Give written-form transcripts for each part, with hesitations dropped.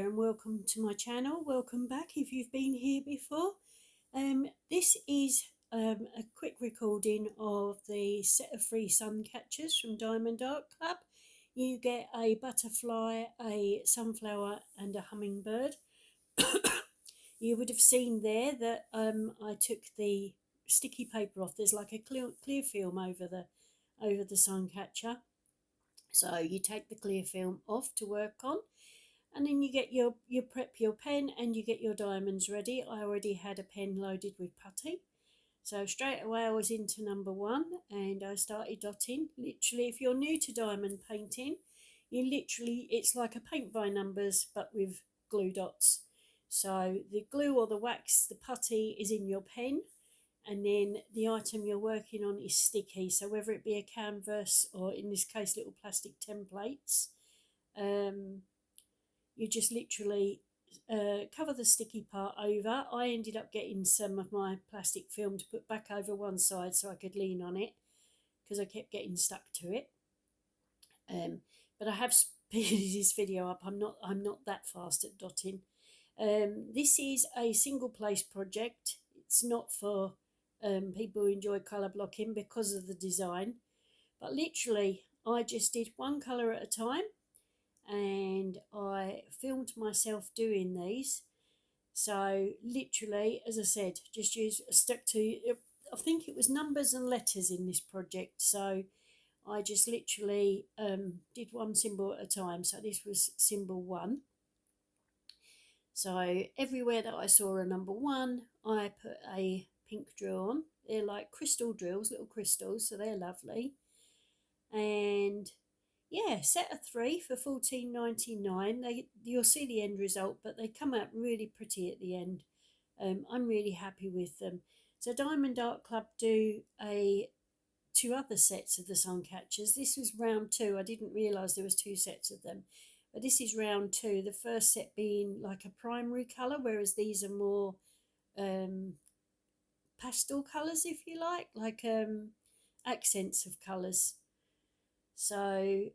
there and welcome to my channel. Welcome back if you've been here before. This is a quick recording of the set of 3 Suncatchers from Diamond Art Club. You get a butterfly, a sunflower and a hummingbird. You would have seen there that I took the sticky paper off. There's like a clear film over the Suncatcher. So you take the clear film off to work on, and then you get you prep your pen and you get your diamonds ready. I already had a pen loaded with putty, so straight away I was into number 1 and I started dotting. Literally, if you're new to diamond painting, it's like a paint by numbers but with glue dots. So the glue or the wax, the putty, is in your pen, and then the item you're working on is sticky. So whether it be a canvas or in this case little plastic templates, you just literally cover the sticky part over. I ended up getting some of my plastic film to put back over one side so I could lean on it because I kept getting stuck to it. But I have speeded this video up. I'm not that fast at dotting. This is a single place project. It's not for people who enjoy colour blocking because of the design, but literally I just did one colour at a time and I filmed myself doing these. So literally, as I said, just stuck to, I think it was numbers and letters in this project, so I just literally did one symbol at a time. So this was symbol 1. So everywhere that I saw a number 1, I put a pink drill on. They're like crystal drills, little crystals, so they're lovely. And yeah, set of 3 for $14.99. You'll see the end result, but they come out really pretty at the end. I'm really happy with them. So Diamond Art Club do 2 other sets of the Suncatchers. This was round 2. I didn't realise there was 2 sets of them. But this is round 2, the first set being like a primary colour, whereas these are more pastel colours, if you like accents of colours. So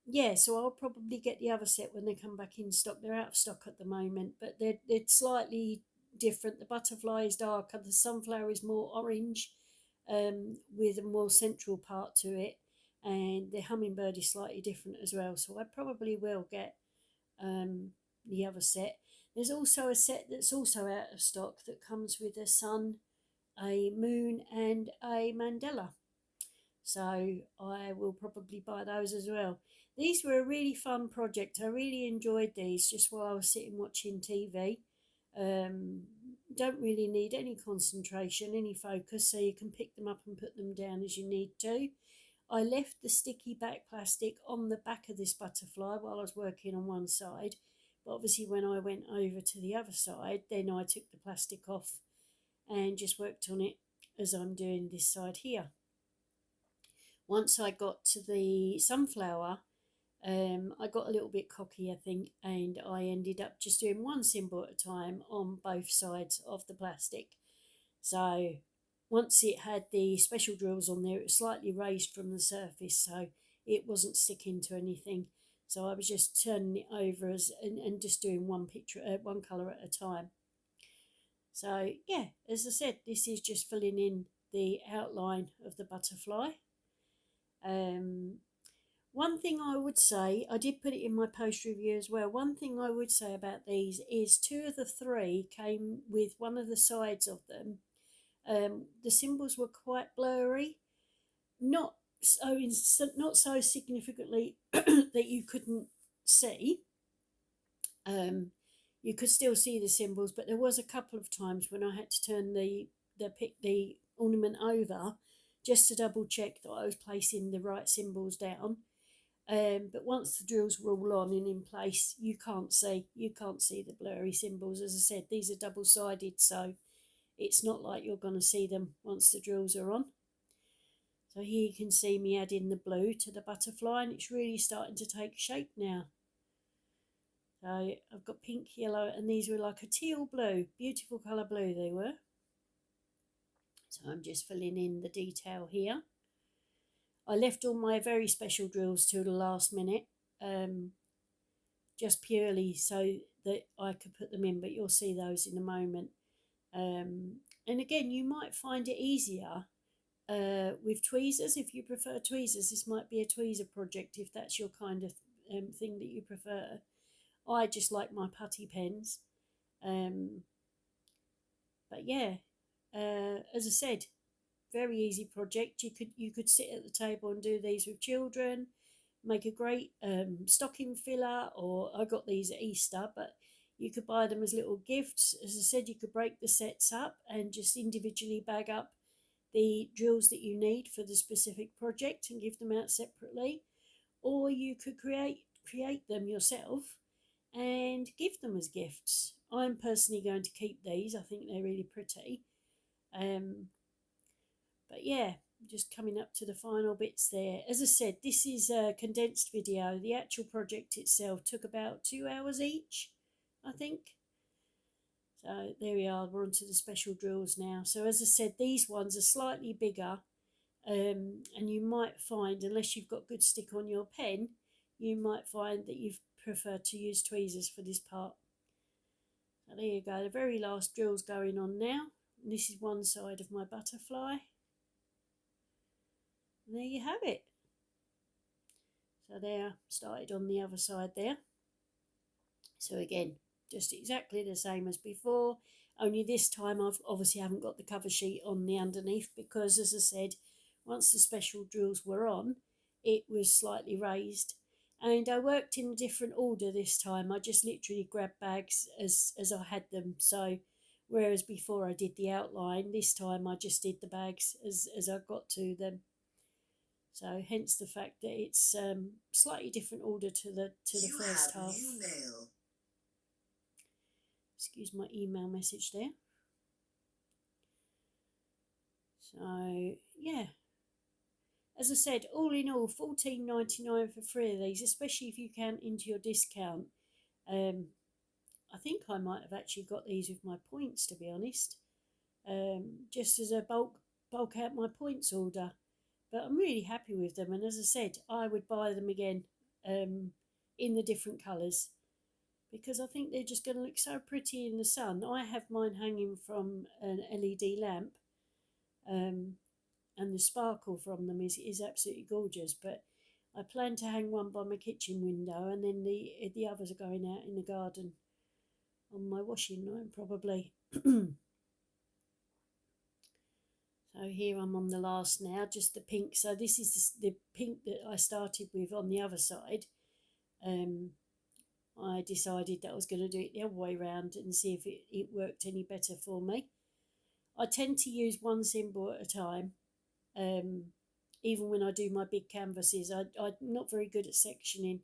yeah, so I'll probably get the other set when they come back in stock. They're out of stock at the moment, but they're slightly different. The butterfly is darker, the sunflower is more orange with a more central part to it, and the hummingbird is slightly different as well. So I probably will get the other set. There's also a set that's also out of stock that comes with a sun, a moon and a mandala. So I will probably buy those as well. These were a really fun project. I really enjoyed these just while I was sitting watching TV. Don't really need any concentration, any focus, so you can pick them up and put them down as you need to. I left the sticky back plastic on the back of this butterfly while I was working on one side, but obviously when I went over to the other side, then I took the plastic off and just worked on it as I'm doing this side here. Once I got to the sunflower, I got a little bit cocky, I think, and I ended up just doing one symbol at a time on both sides of the plastic. So once it had the special drills on there, it was slightly raised from the surface, so it wasn't sticking to anything. So I was just turning it over and just doing one colour at a time. So yeah, as I said, this is just filling in the outline of the butterfly. One thing I would say, I did put it in my post review as well. One thing I would say about these is 2 of the 3 came with one of the sides of them. The symbols were quite blurry, not so significantly that you couldn't see. You could still see the symbols, but there was a couple of times when I had to turn the ornament over just to double check that I was placing the right symbols down. But once the drills were all on and in place, you can't see the blurry symbols. As I said, these are double-sided, so it's not like you're going to see them once the drills are on. So here you can see me adding the blue to the butterfly, and it's really starting to take shape now. So I've got pink, yellow, and these were like a teal blue, beautiful colour blue they were. So I'm just filling in the detail here. I left all my very special drills till the last minute. just purely so that I could put them in, but you'll see those in a moment. And again, you might find it easier with tweezers. If you prefer tweezers, this might be a tweezer project if that's your kind of thing that you prefer. I just like my putty pens. But yeah, as I said, very easy project. You could sit at the table and do these with children. Make a great stocking filler, or I got these at Easter, but you could buy them as little gifts. As I said, you could break the sets up and just individually bag up the drills that you need for the specific project and give them out separately, or you could create them yourself and give them as gifts. I'm personally going to keep these. I think they're really pretty. But yeah, just coming up to the final bits there. As I said, this is a condensed video. The actual project itself took about 2 hours each, I think. So there we are, we're onto the special drills now. So as I said, these ones are slightly bigger, and you might find, unless you've got good stick on your pen, you might find that you prefer to use tweezers for this part. So there you go, the very last drill's going on now. And this is one side of my butterfly. And there you have it. So there, started on the other side there. So again, just exactly the same as before, only this time I've obviously haven't got the cover sheet on the underneath, because as I said, once the special drills were on, it was slightly raised. And I worked in a different order this time. I just literally grabbed bags as I had them. So whereas before I did the outline, this time I just did the bags as I got to them. So hence the fact that it's slightly different order to the first half. New mail. Excuse my email message there. So yeah, as I said, all in all, $14.99 for 3 of these, especially if you count into your discount. I think I might have actually got these with my points, to be honest, just as a bulk out my points order. But I'm really happy with them, and as I said, I would buy them again in the different colours, because I think they're just going to look so pretty in the sun. I have mine hanging from an LED lamp, and the sparkle from them is absolutely gorgeous. But I plan to hang one by my kitchen window, and then the others are going out in the garden on my washing line probably. So here I'm on the last now, just the pink. So this is the pink that I started with on the other side. I decided that I was going to do it the other way around and see if it worked any better for me. I tend to use one symbol at a time, even when I do my big canvases. I'm not very good at sectioning,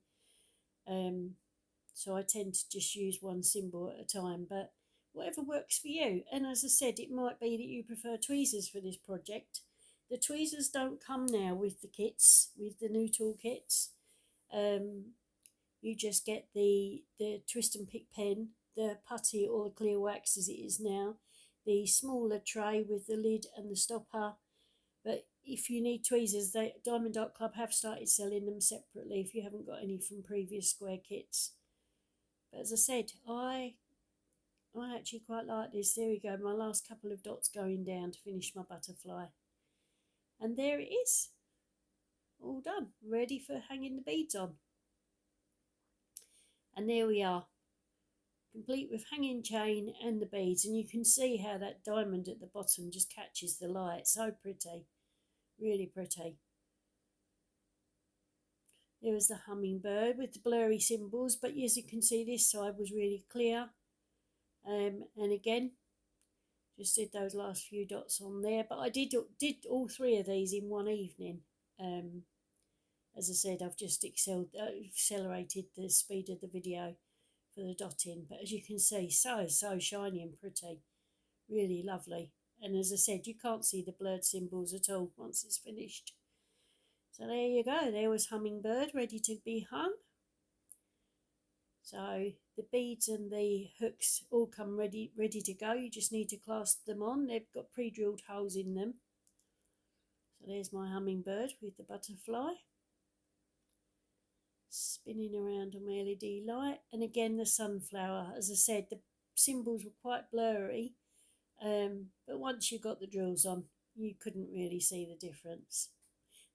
so I tend to just use one symbol at a time, but whatever works for you. And as I said, it might be that you prefer tweezers for this project. The tweezers don't come now with the kits, with the new tool kits. You just get the twist and pick pen, the putty or the clear wax as it is now, the smaller tray with the lid and the stopper. But if you need tweezers, Diamond Art Club have started selling them separately if you haven't got any from previous square kits. But as I said, I actually quite like this. There we go, my last couple of dots going down to finish my butterfly. And there it is, all done, ready for hanging the beads on. And there we are, complete with hanging chain and the beads. And you can see how that diamond at the bottom just catches the light. So pretty, really pretty. There was the hummingbird with the blurry symbols, but as you can see, this side was really clear. And again, just did those last few dots on there. But I did all 3 of these in one evening. As I said, I've just accelerated the speed of the video for the dotting. But as you can see, so shiny and pretty. Really lovely. And as I said, you can't see the blurred symbols at all once it's finished. So there you go. There was Hummingbird ready to be hung. So the beads and the hooks all come ready to go. You just need to clasp them on. They've got pre-drilled holes in them. So there's my hummingbird with the butterfly. spinning around on my LED light. And again, the sunflower, as I said, the symbols were quite blurry, but once you got the drills on, you couldn't really see the difference.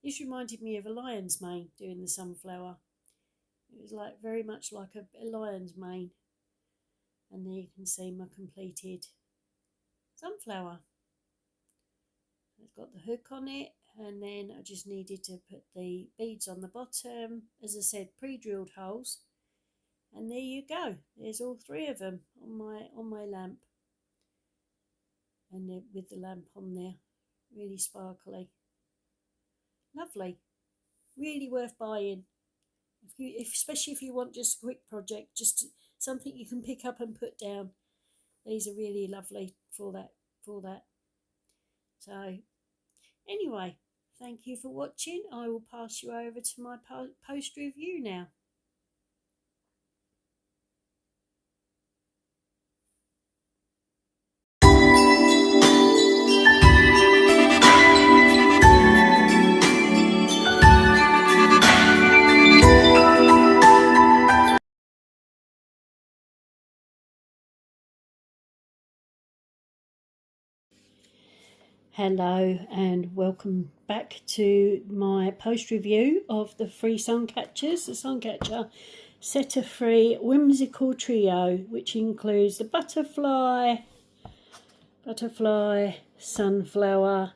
This reminded me of a lion's mane doing the sunflower. It was like very much like a lion's mane. And there you can see my completed sunflower. I've got the hook on it, and then I just needed to put the beads on the bottom, as I said, pre-drilled holes, and there you go. There's all three of them on my lamp, and with the lamp on there, really sparkly, lovely, really worth buying. Especially if you want just a quick project, just something you can pick up and put down. These are really lovely for that. So anyway, thank you for watching. I will pass you over to my post review now. Hello and welcome back to my post review of the free Suncatchers, the Suncatcher Set of Free Whimsical Trio, which includes the butterfly, sunflower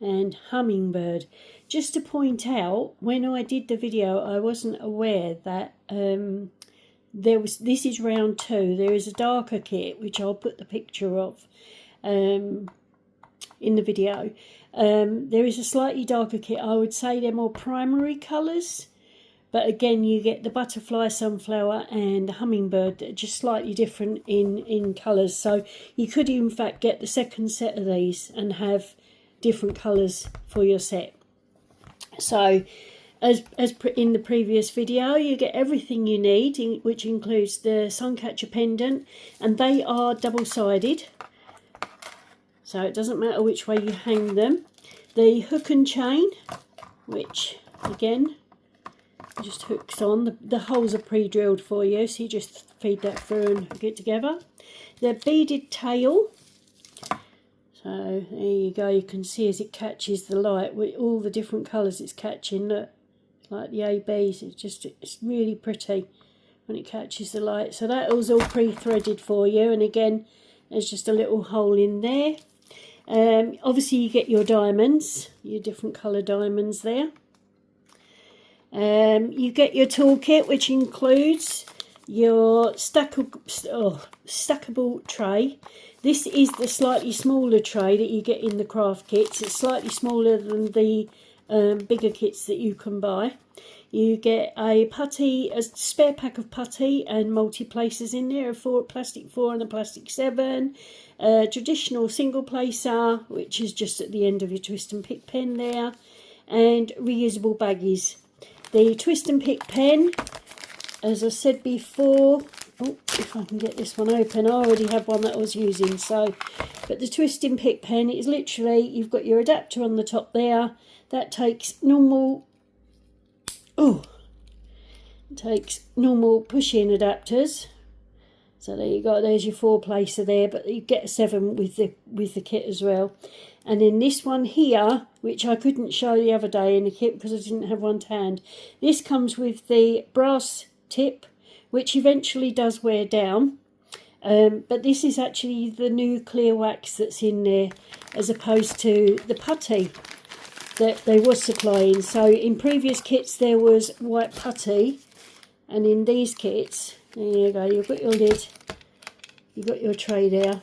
and hummingbird. Just to point out, when I did the video, I wasn't aware that this is round 2. There is a darker kit, which I'll put the picture of in the video. There is a slightly darker kit. I would say they're more primary colours, but again you get the butterfly, sunflower and hummingbird that are just slightly different in colours. So you could in fact get the second set of these and have different colours for your set. So as in the previous video, you get everything you need, which includes the Suncatcher pendant, and they are double-sided. So it doesn't matter which way you hang them. The hook and chain, which again just hooks on. The holes are pre-drilled for you, so you just feed that through and hook it together. The beaded tail. So there you go. You can see as it catches the light with all the different colours it's catching. Look, like the ABs. It's really pretty when it catches the light. So that was all pre-threaded for you. And again, there's just a little hole in there. Obviously you get your diamonds, your different colour diamonds there. You get your toolkit, which includes your stackable tray. This is the slightly smaller tray that you get in the craft kits. It's slightly smaller than the bigger kits that you can buy. You get a spare pack of putty and multi-placers in there, a plastic 4 and a plastic 7. A traditional single placer, which is just at the end of your twist and pick pen there, and reusable baggies. The twist and pick pen, as I said before, if I can get this one open, I already have one that I was using, but the twist and pick pen is literally, you've got your adapter on the top there, that takes normal push-in adapters. So there you go, there's your 4-placer there, but you get a 7 with the kit as well. And then this one here, which I couldn't show the other day in the kit because I didn't have one to hand. This comes with the brass tip, which eventually does wear down. But this is actually the new clear wax that's in there, as opposed to the putty that they was supplying. So in previous kits there was white putty, and in these kits, there you go, you've got your lid, you've got your tray there,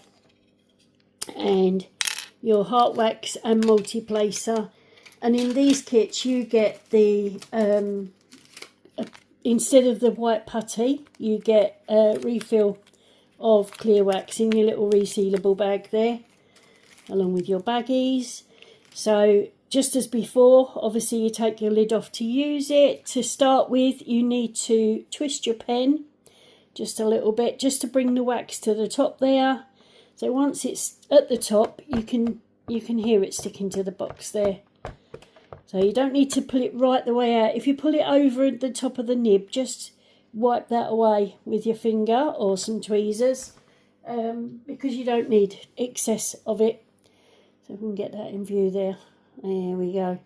and your heart wax and multi-placer. And in these kits you get the instead of the white putty, you get a refill of clear wax in your little resealable bag there, along with your baggies. So just as before, obviously you take your lid off to use it. To start with, you need to twist your pen just a little bit, just to bring the wax to the top there. So once it's at the top, you can hear it sticking to the box there. So you don't need to pull it right the way out. If you pull it over the top of the nib, just wipe that away with your finger or some tweezers, because you don't need excess of it. So we can get that in view there. There we go.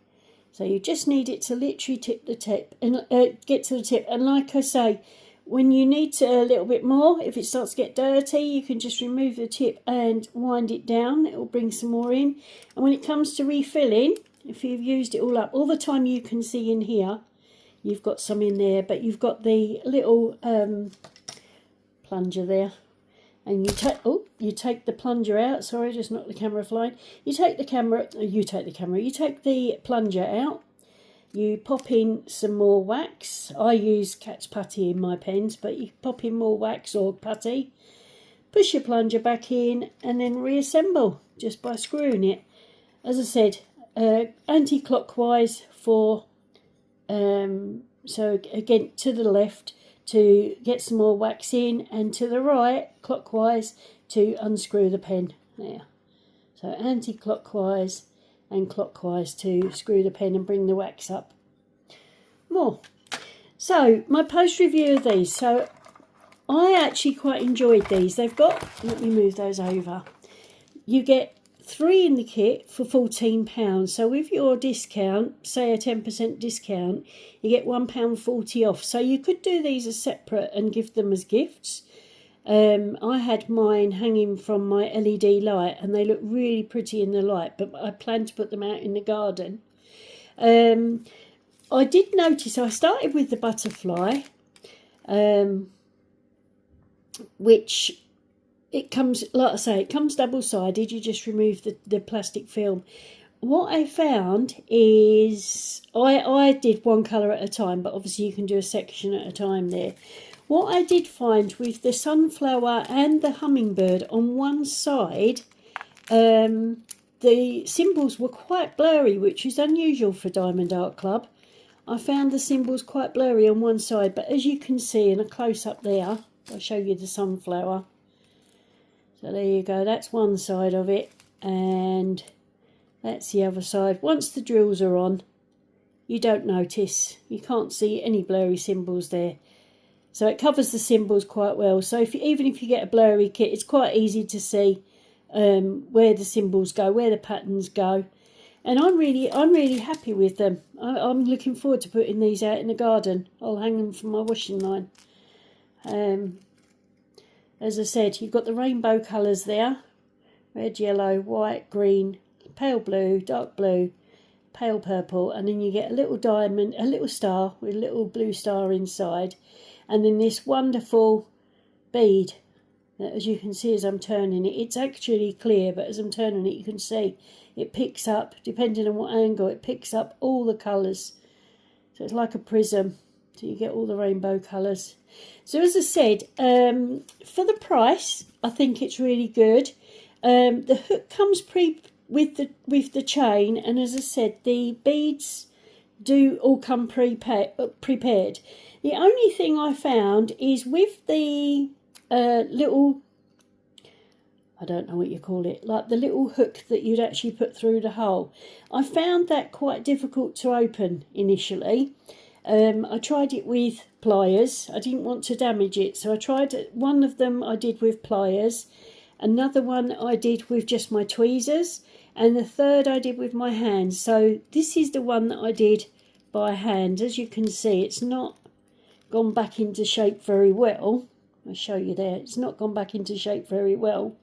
So you just need it to literally tip the tip and get to the tip. And like I say, when you need to a little bit more, if it starts to get dirty, you can just remove the tip and wind it down. It will bring some more in. And when it comes to refilling, if you've used it all up, all the time you can see in here, you've got some in there, but you've got the little plunger there. And you take the plunger out. Sorry, I just knocked the camera flying. You take the plunger out. You pop in some more wax. I use cat's putty in my pens, but you pop in more wax or putty. Push your plunger back in and then reassemble just by screwing it. As I said, anti-clockwise for, so again to the left to get some more wax in, and to the right, clockwise, to unscrew the pen. There. So anti-clockwise and clockwise to screw the pen and bring the wax up more. So my post review of these. So I actually quite enjoyed these. They've got, let me move those over. You get 3 in the kit for £14. So with your discount, say a 10% discount, you get £1.40 off. So you could do these as separate and give them as gifts. I had mine hanging from my LED light and they look really pretty in the light, but I plan to put them out in the garden. I did notice I started with the butterfly, which it comes, like I say, it comes double-sided. You just remove the plastic film. What I found is, I did one colour at a time, but obviously you can do a section at a time there. What I did find with the sunflower and the hummingbird on one side, the symbols were quite blurry, which is unusual for Diamond Art Club. I found the symbols quite blurry on one side, but as you can see in a close-up there, I'll show you the sunflower. So there you go, that's one side of it, and that's the other side. Once the drills are on, you don't notice. You can't see any blurry symbols there. So it covers the symbols quite well. So even if you get a blurry kit, it's quite easy to see where the symbols go, where the patterns go. And I'm really happy with them. I'm looking forward to putting these out in the garden. I'll hang them from my washing line. As I said, you've got the rainbow colours there. Red, yellow, white, green, pale blue, dark blue, pale purple. And then you get a little diamond, a little star with a little blue star inside. And then this wonderful bead that, as you can see as I'm turning it, it's actually clear, but as I'm turning it, you can see it picks up, depending on what angle, it picks up all the colours. So it's like a prism. So you get all the rainbow colours. So as I said, for the price, I think it's really good. The hook comes with the chain, and as I said, the beads do all come prepared. The only thing I found is with the little, I don't know what you call it, like the little hook that you'd actually put through the hole. I found that quite difficult to open initially. I tried it with pliers. I didn't want to damage it, so I tried one of them I did with pliers, another one I did with just my tweezers, and the third I did with my hands. So this is the one that I did by hand. As you can see, it's not gone back into shape very well. I'll show you there. It's not gone back into shape very well.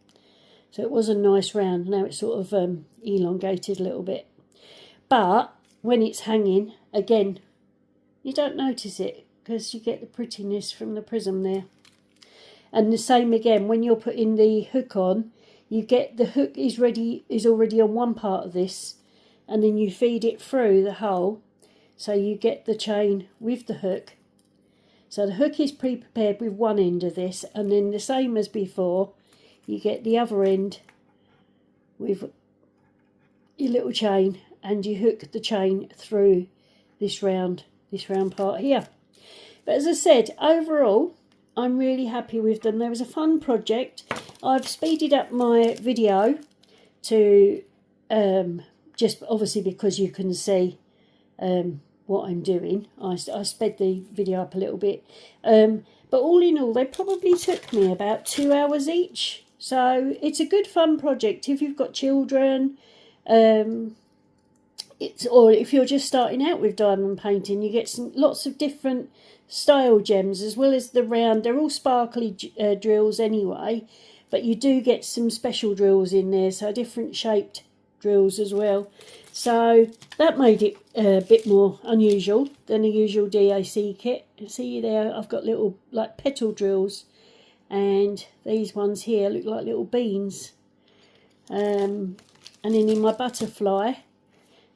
So it was a nice round. Now it's sort of elongated a little bit. But when it's hanging, again, you don't notice it because you get the prettiness from the prism there. And the same again, when you're putting the hook on, you get the hook is already on one part of this, and then you feed it through the hole, so you get the chain with the hook. So the hook is pre-prepared with one end of this, and then the same as before, you get the other end with your little chain, and you hook the chain through this round part here. But as I said, overall, I'm really happy with them. There was a fun project. I've speeded up my video to just obviously because you can see what I'm doing. I sped the video up a little bit. But all in all, they probably took me about 2 hours each. So it's a good fun project if you've got children. Or if you're just starting out with diamond painting, you get lots of different style gems as well as the round. They're all sparkly drills anyway, but you do get some special drills in there, so different shaped drills as well. So that made it a bit more unusual than the usual DAC kit. See there, I've got little like petal drills, and these ones here look like little beans. And then in my butterfly,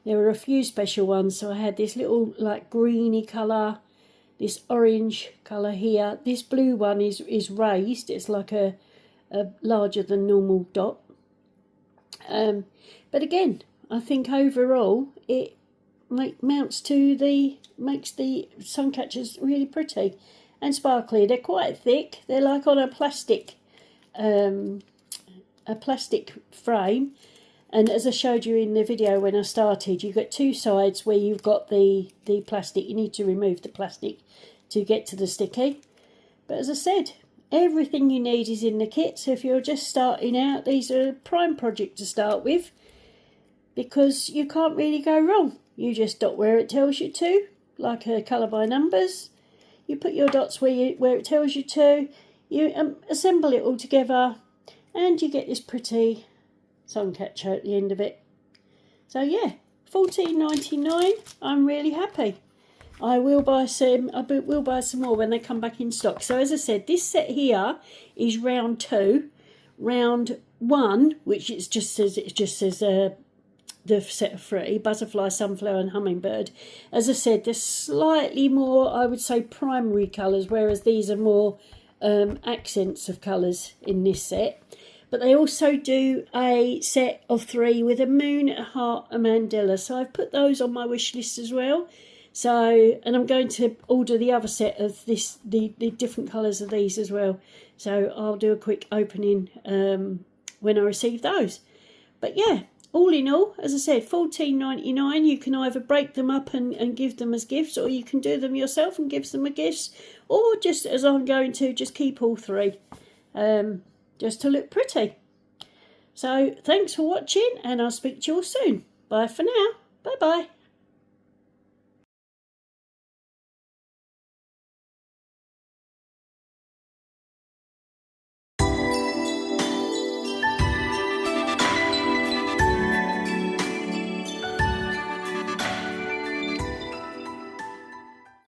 there were a few special ones. So I had this little like greeny colour, this orange colour here. This blue one is raised. It's like a larger than normal dot. But again, I think overall it makes the Suncatchers really pretty and sparkly. They're quite thick. They're like on a plastic frame. And as I showed you in the video when I started, you've got two sides where you've got the plastic. You need to remove the plastic to get to the sticky. But as I said, everything you need is in the kit. So if you're just starting out, these are a prime project to start with, because you can't really go wrong. You just dot where it tells you to, like a colour by numbers. You put your dots where it tells you to. You assemble it all together, and you get this pretty Suncatcher at the end of it. So yeah, $14.99. I'm really happy. I will buy some more when they come back in stock. So as I said, this set here is round 2. Round 1, which it just says the set of 3, butterfly, sunflower and hummingbird. As I said, there's slightly more, I would say, primary colours, whereas these are more accents of colours in this set. But they also do a set of 3 with a moon, a heart, a mandala. So I've put those on my wish list as well. So, and I'm going to order the other set of the different colours of these as well. So I'll do a quick opening when I receive those. But yeah, all in all, as I said, $14.99. You can either break them up and give them as gifts, or you can do them yourself and give them as gifts, or just as I'm going to, just keep all 3. Just to look pretty. So thanks for watching, and I'll speak to you all soon. Bye for now. Bye bye.